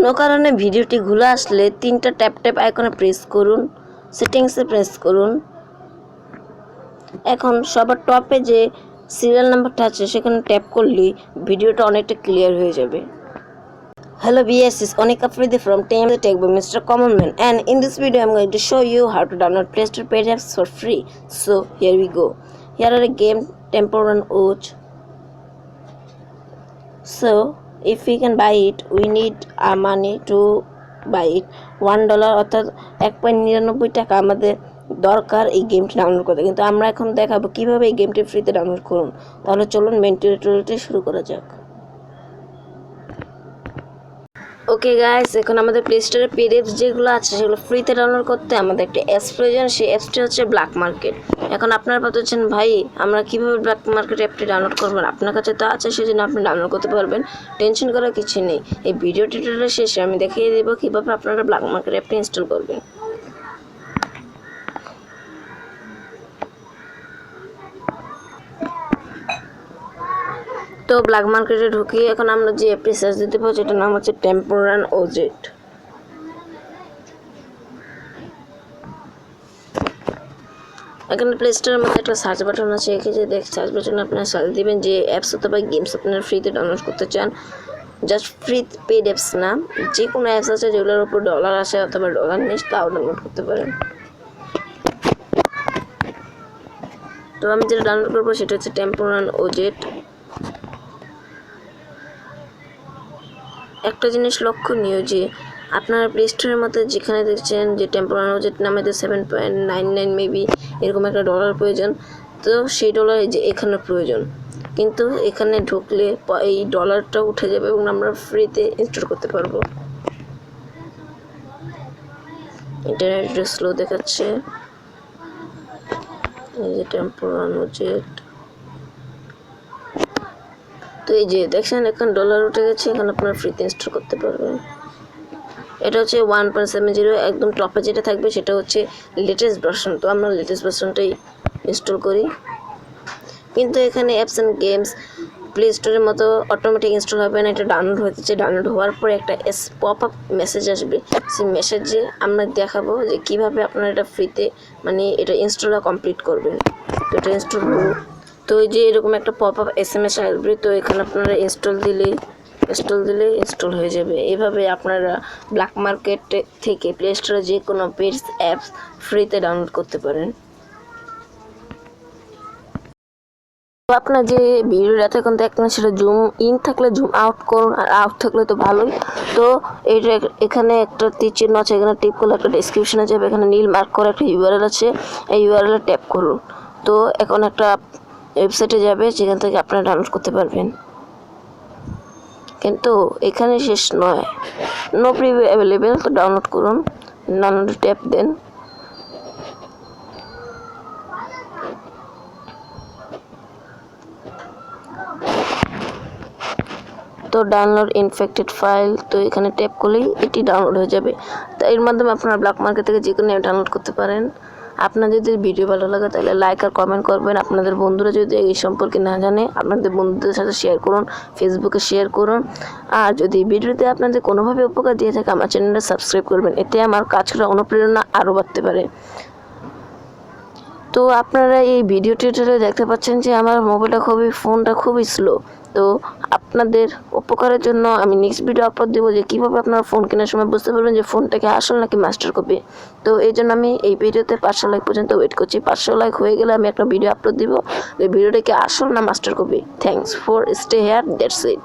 কোনো কারণে ভিডিওটি ঘুরে আসলে তিনটা ট্যাপ আইকনে প্রেস করুন, সেটিংসে প্রেস করুন। এখন সবার টপে যে সিরিয়াল নাম্বারটা আছে সেখানে ট্যাপ করলেই ভিডিওটা অনেকটা ক্লিয়ার হয়ে যাবে। Hello BS, is Onika Fridi from Team Tech by Mr. Commonman, and in this video I'm going to show you how to download Play Store paid apps for free. So here we go. Here are a game Temple Run Oach. So if we can buy it, we need our money to buy it. $1 অর্থাৎ 1.99 টাকা আমাদের দরকার এই গেমটি download করতে। কিন্তু আমরা এখন দেখাবো কিভাবে এই গেমটি ফ্রিতে ডাউনলোড করুন। তাহলে চলুন মেইন টিউটোরিয়ালটি শুরু করা যাক। ওকে গাইস, এখন আমাদের প্লে স্টোরে পেড অ্যাপস যেগুলো আছে সেগুলো ফ্রিতে ডাউনলোড করতে আমাদের একটা অ্যাপস প্রয়োজন। সেই অ্যাপসটি হচ্ছে ব্ল্যাক মার্কেট। এখন আপনারা ভাবছেন ভাই আমরা কীভাবে ব্ল্যাক মার্কেট অ্যাপটি ডাউনলোড করবেন, আপনার কাছে তো আছে সেজন্য আপনি ডাউনলোড করতে পারবেন, টেনশন করার কিছু নেই। এই ভিডিও টিউটোরিয়ালের শেষে আমি দেখিয়ে দেবো কীভাবে আপনারা ব্ল্যাক মার্কেট অ্যাপটি ইনস্টল করবেন। তো ব্ল্যাক মার্কেটে ঢুকি এখন আমরা যে অ্যাপটি সার্চ দিতে পারবো যেটার নাম হচ্ছে টেম্পল রান ওজেট। এখানে প্লে স্টোরের মধ্যে একটা সার্চ বাটন আছে, এখানে সার্চ বাটনে আপনারা সার্চ দিবেন যে অ্যাপস অথবা গেমস আপনারা ফ্রিতে ডাউনলোড করতে চান। জাস্ট ফ্রি পেড অ্যাপস না, যে কোনো অ্যাপস আছে যেগুলোর উপর ডলার আসে অথবা ডলার নেই তাও ডাউনলোড করতে পারেন। তো আমি যেটা ডাউনলোড করবো সেটা হচ্ছে টেম্পল রান ওজেট। একটা জিনিস লক্ষণীয় যে আপনার প্লে স্টোরের মধ্যে যেখানে দেখছেন যে টেম্পল রান ওজেট নামে যে 7.99 মেবি এরকম একটা ডলার প্রয়োজন, তো সেই ডলার যে এখানে প্রয়োজন, কিন্তু এখানে ঢুকলে এই ডলারটা উঠে যাবে এবং আমরা ফ্রিতে ইনস্টল করতে পারবো। ইন্টারনেট একটু স্লো দেখাচ্ছে। এই যে টেম্পল রান ওজেট, তো এই যে দেখছেন এখন ডলার উঠে গেছে, এখন আপনারা ফ্রিতে ইনস্টল করতে পারবেন। এটা হচ্ছে 1.70, একদম টপে যেটা থাকবে সেটা হচ্ছে লেটেস্ট ভার্সন। তো আমরা লেটেস্ট ভার্সনটাই ইনস্টল করি। কিন্তু এখানে অ্যাপস অ্যান্ড গেমস প্লে স্টোরের মতো অটোমেটিক ইনস্টল হবে না, এটা ডাউনলোড হচ্ছে। ডাউনলোড হওয়ার পরে একটা পপ আপ মেসেজ আসবে, সেই মেসেজে আমরা দেখাবো যে কীভাবে আপনারা এটা ফ্রিতে মানে এটা ইনস্টলটা কমপ্লিট করবেন। তো এটা ইনস্টল করবো, তো এই যে এরকম একটা পপ আপ SMS আসবে, তো এখানে আপনারা ইনস্টল দিলে ইনস্টল হয়ে যাবে। এভাবে আপনারা ব্ল্যাক মার্কেট থেকে প্লে স্টোরে যে কোনো পেড অ্যাপস ফ্রিতে ডাউনলোড করতে পারেন। তো আপনার যে ভিডিওটা এখন দেখলেন সেটা জুম ইন থাকলে জুম আউট করুন, আর আউট থাকলে তো ভালোই। তো এইটা এখানে একটা তীর চিহ্ন আছে, এখানে টিপ করলে একটা ডেসক্রিপশনে যাবে, এখানে নীল মার্ক করে একটা URL আছে, এই URL-এ ট্যাপ করুন। তো এখন একটা ওয়েবসাইটে যাবে যেখান থেকে আপনারা ডাউনলোড করতে পারবেন। কিন্তু এখানে শেষ নয়, নো প্রিভিউ অ্যাভেলেবেল। তো ডাউনলোড করুন, ডাউনলোডে ট্যাপ দেন। তো ডাউনলোড ইনফেক্টেড ফাইল, তো এখানে ট্যাপ করলেই এটি ডাউনলোড হয়ে যাবে। তো এর মাধ্যমে আপনারা ব্ল্যাক মার্কেট থেকে যে কোনো ডাউনলোড করতে পারেন। আপনার যদি ভিডিও ভালো লাগে তাহলে লাইক আর কমেন্ট করবেন। আপনাদের বন্ধুরা যদি এই সম্পর্কে না জানে আপনাদের বন্ধুদের সাথে শেয়ার করুন, ফেসবুকে শেয়ার করুন। আর যদি ভিডিওতে আপনাদের কোনোভাবে উপকার দিয়ে থাকে আমার চ্যানেলটা সাবস্ক্রাইব করবেন, এতে আমার কাজ করার অনুপ্রেরণা আরও বাড়তে পারে। তো আপনারা এই ভিডিও টিউটোরিয়ালে দেখতে পাচ্ছেন যে আমার ফোনটা খুবই স্লো। তো আপনাদের উপকারের জন্য আমি নেক্সট ভিডিও আপলোড দেবো যে কীভাবে আপনারা ফোন কেনার সময় বুঝতে পারবেন যে ফোনটাকে আসল নাকি মাস্টার কপি। তো এই জন্য আমি এই ভিডিওতে 500 লাইক পর্যন্ত ওয়েট করছি। 500 লাইক হয়ে গেলে আমি একটা ভিডিও আপলোড দিব যে ভিডিওটা কি আসল না master copy. Thanks for stay here, that's it.